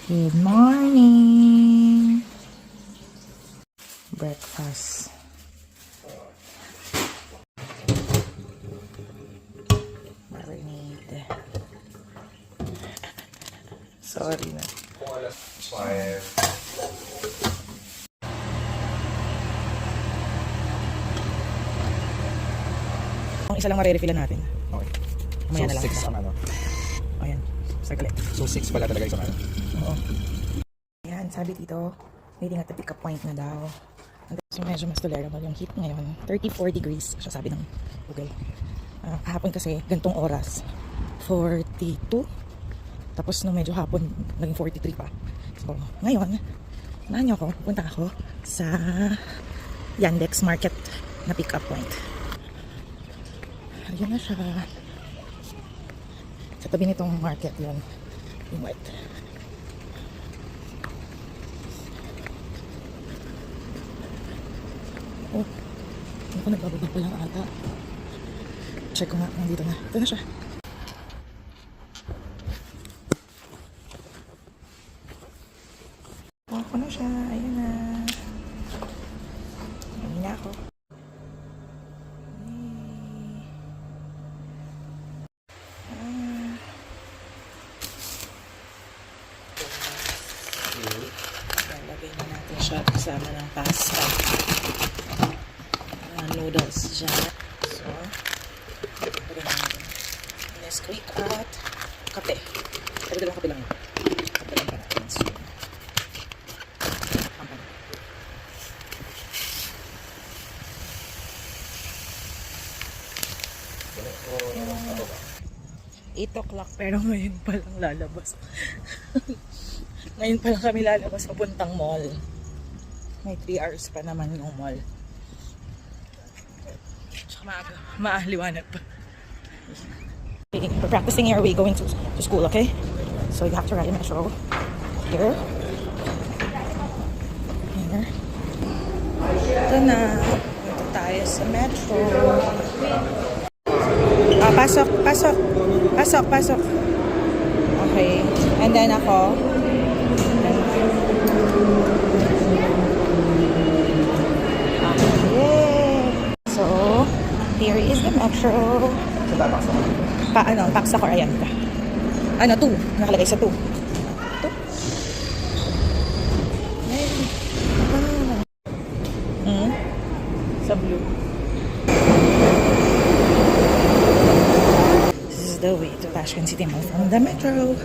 Good morning! Breakfast. Marinade. Sorry na. Ang isa lang ma-refillan natin. Okay. Mamaya So, na lang. 6 ang ano. Ayan. Circle. So, 6 pala talaga isang ano. Oo. Ayan, sabi dito, waiting at the pick-up point na daw. So, medyo mas tolerable yung heat ngayon. 34 degrees, siya sabi ng Google. Kahapon kasi, gantong oras, 42. Tapos, nung medyo hapon, naging 43 pa. So, ngayon, samahan niyo ako, punta ako sa Yandex Market na pick-up point. Ayun na siya. Sa tabi nitong market yun, yung white. Oh, ako nagbababa pa lang ata. Check ko nga, nandito na. Ito na siya. Ako na siya, ayun na. Ayun na ako. Lalagay na natin siya kasama ng pasta. Noodles dyan. So, lagay natin. Nesquik at kape. Pero dalawang kape lang yun. Kape lang pa natin. So, ampang. 8 o'clock pero ngayon pa lang lalabas. Ngayon pa lang kami lalabas papuntang mall. May 3 hours pa naman yung mall. Tsaka maaliwanag pa. We're practicing our way going to school, okay? So you have to ride a metro. Here. Here. Ito na. Ito tayo sa metro. Pasok, pasok. Pasok, pasok. Okay. And then ako. Okay. So, here is the metro. Paksa ko. Ayan. 2. Nakalagay sa 2. 2. Sa blue. This is the way to Tashkent City Mall from the metro.